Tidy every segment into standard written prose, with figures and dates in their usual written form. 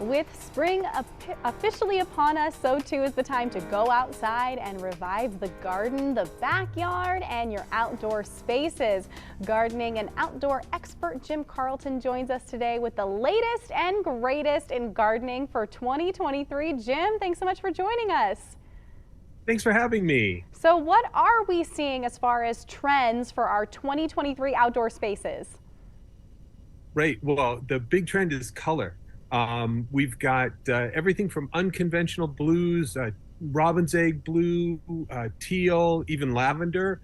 With spring officially upon us, so too is the time to go outside and revive the garden, the backyard, and your outdoor spaces. Gardening and outdoor expert Jim Carlton joins us today with the latest and greatest in gardening for 2023. Jim, thanks so much for joining us. Thanks for having me. So what are we seeing as far as trends for our 2023 outdoor spaces? Right. Well, the big trend is color. We've got everything from unconventional blues, robin's egg blue, teal, even lavender,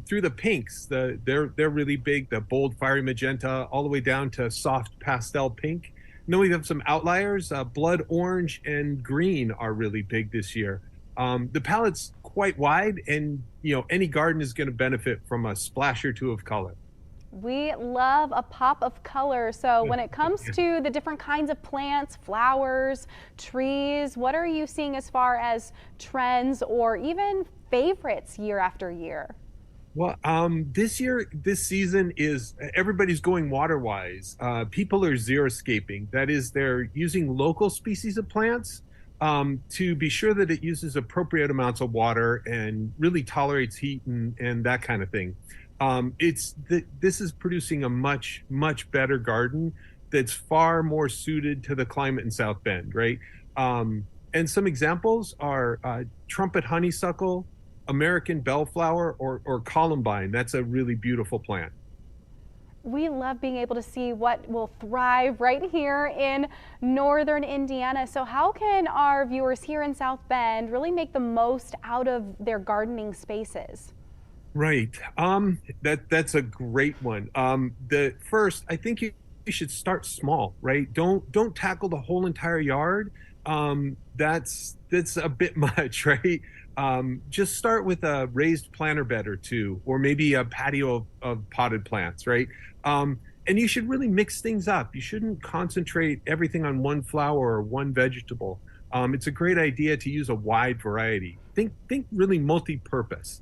through the pinks. They're really big. The bold, fiery magenta, all the way down to soft pastel pink. And then we have some outliers. Blood orange and green are really big this year. The palette's quite wide, and any garden is going to benefit from a splash or two of color. We love a pop of color. So when it comes to the different kinds of plants, flowers, trees, what are you seeing as far as trends or even favorites year after year? Well, this season is everybody's going water wise. People are xeriscaping. That is, they're using local species of plants to be sure that it uses appropriate amounts of water and really tolerates heat and that kind of thing. This is producing a much better garden that's far more suited to the climate in South Bend, right? And some examples are trumpet honeysuckle, American bellflower, or columbine. That's a really beautiful plant. We love being able to see what will thrive right here in northern Indiana. So how can our viewers here in South Bend really make the most out of their gardening spaces? Right. That's a great one. The first, I think you should start small, right? Don't tackle the whole entire yard. That's a bit much, right? Just start with a raised planter bed or two, or maybe a patio of potted plants, right? And you should really mix things up. You shouldn't concentrate everything on one flower or one vegetable. It's a great idea to use a wide variety. Think really multi-purpose.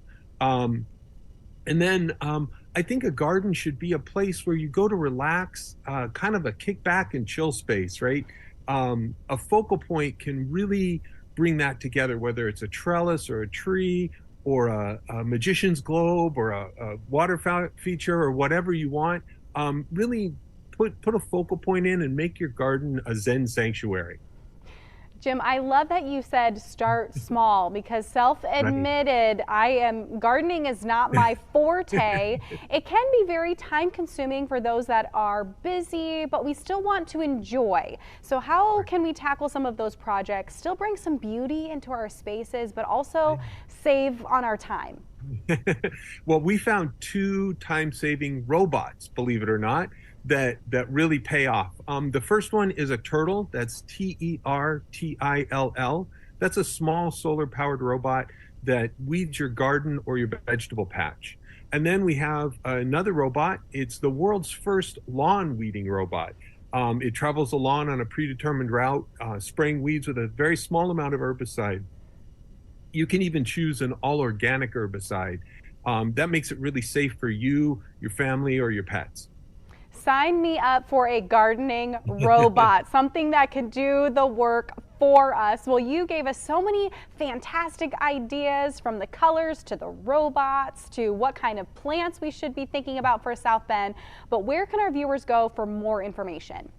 And then I think a garden should be a place where you go to relax, kind of a kick back and chill space, right? A focal point can really bring that together, whether it's a trellis or a tree or a magician's globe or a water feature or whatever you want. Really put a focal point in and make your garden a Zen sanctuary. Jim, I love that you said start small because self-admitted, gardening is not my forte. It can be very time consuming for those that are busy, but we still want to enjoy. So how can we tackle some of those projects, still bring some beauty into our spaces, but also save on our time? Well, we found two time-saving robots, believe it or not, that really pay off. The first one is a turtle. That's TERTILL. That's a small solar-powered robot that weeds your garden or your vegetable patch. And then we have another robot. It's the world's first lawn weeding robot. It travels the lawn on a predetermined route, spraying weeds with a very small amount of herbicide. You can even choose an all-organic herbicide. That makes it really safe for you, your family, or your pets. Sign me up for a gardening robot, something that can do the work for us. Well, you gave us so many fantastic ideas, from the colors to the robots to what kind of plants we should be thinking about for South Bend. But where can our viewers go for more information?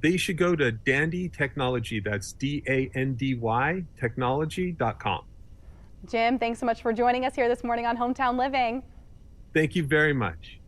They should go to Dandy Technology. That's DANDY technology.com. Jim, thanks so much for joining us here this morning on Hometown Living. Thank you very much.